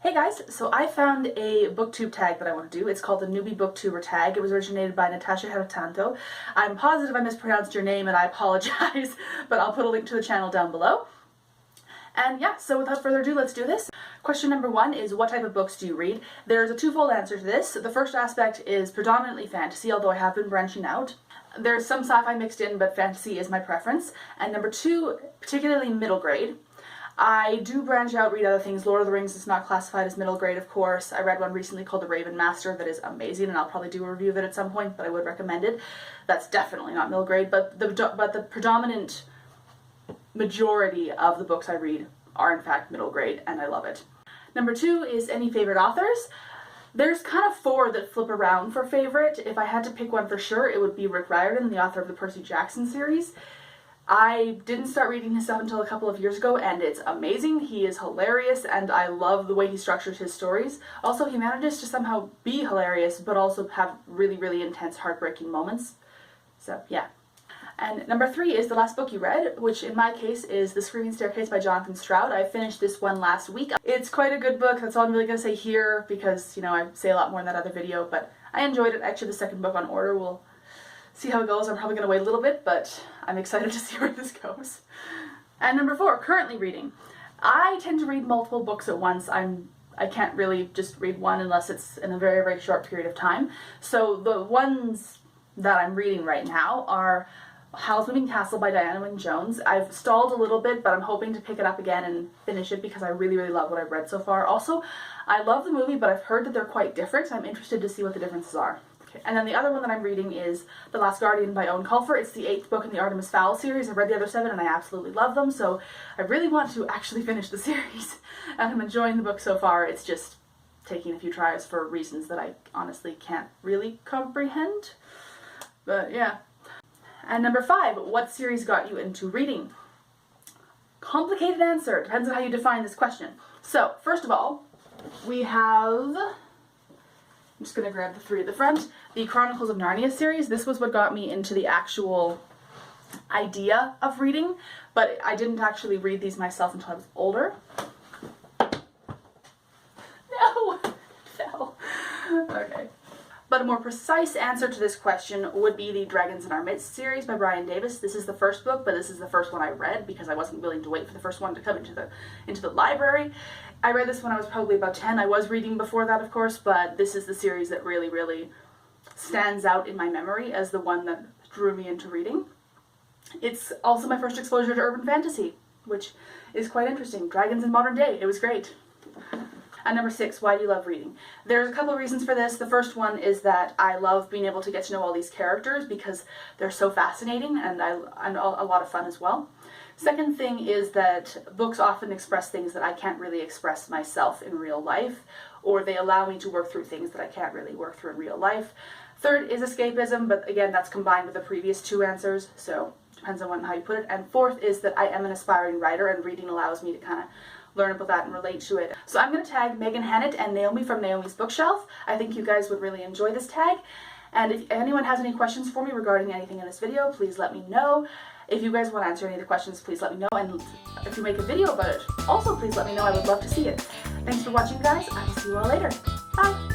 Hey guys, so I found a booktube tag that I want to do. It's called the Newbie BookTuber Tag. It was originated by Natasha Heratanto. I'm positive I mispronounced your name and I apologize, but I'll put a link to the channel down below. And yeah, so without further ado, let's do this. Question number 1 is, what type of books do you read? There's a twofold answer to this. The first aspect is predominantly fantasy, although I have been branching out. There's some sci-fi mixed in, but fantasy is my preference. And number 2, particularly middle grade. I do branch out, read other things. Lord of the Rings is not classified as middle grade, of course. I read one recently called The Raven Master that is amazing, and I'll probably do a review of it at some point, but I would recommend it. That's definitely not middle grade, but the predominant majority of the books I read are in fact middle grade, and I love it. Number 2 is any favorite authors. There's kind of 4 that flip around for favorite. If I had to pick one for sure, it would be Rick Riordan, the author of the Percy Jackson series. I didn't start reading his stuff until a couple of years ago, and it's amazing. He is hilarious, and I love the way he structures his stories. Also, he manages to somehow be hilarious, but also have really, really intense, heartbreaking moments. So, yeah. And number 3 is the last book you read, which in my case is The Screaming Staircase by Jonathan Stroud. I finished this one last week. It's quite a good book. That's all I'm really going to say here, because, you know, I say a lot more in that other video, but I enjoyed it. Actually, the second book on order will see how it goes. I'm probably going to wait a little bit, but I'm excited to see where this goes. And number 4, currently reading. I tend to read multiple books at once. I can't really just read one unless it's in a very, very short period of time. So the ones that I'm reading right now are Howl's Moving Castle by Diana Wynne Jones. I've stalled a little bit, but I'm hoping to pick it up again and finish it because I really, really love what I've read so far. Also, I love the movie, but I've heard that they're quite different. I'm interested to see what the differences are. And then the other one that I'm reading is The Last Guardian by Owen Colfer. It's the 8th book in the Artemis Fowl series. I've read the other 7 and I absolutely love them, so I really want to actually finish the series. And I'm enjoying the book so far. It's just taking a few tries for reasons that I honestly can't really comprehend. But yeah. And number 5, what series got you into reading? Complicated answer. It depends on how you define this question. So, first of all, we have... I'm just going to grab the 3 at the front. The Chronicles of Narnia series. This was what got me into the actual idea of reading, but I didn't actually read these myself until I was older. No! It fell. Okay. But a more precise answer to this question would be the Dragons in Our Midst series by Brian Davis. This is the first book, but this is the first one I read because I wasn't willing to wait for the first one to come into the library. I read this when I was probably about 10. I was reading before that, of course, but this is the series that really, really stands out in my memory as the one that drew me into reading. It's also my first exposure to urban fantasy, which is quite interesting. Dragons in modern day. It was great. And number 6, why do you love reading? There's a couple of reasons for this. The first one is that I love being able to get to know all these characters because they're so fascinating and a lot of fun as well. Second thing is that books often express things that I can't really express myself in real life, or they allow me to work through things that I can't really work through in real life. Third is escapism, but again, that's combined with the previous 2 answers, so it depends on how you put it. And fourth is that I am an aspiring writer, and reading allows me to kind of learn about that and relate to it. So I'm going to tag Megan Hannett and Naomi from Naomi's Bookshelf. I think you guys would really enjoy this tag. And if anyone has any questions for me regarding anything in this video, please let me know. If you guys want to answer any of the questions, please let me know. And if you make a video about it, also please let me know. I would love to see it. Thanks for watching, guys. I will see you all later. Bye!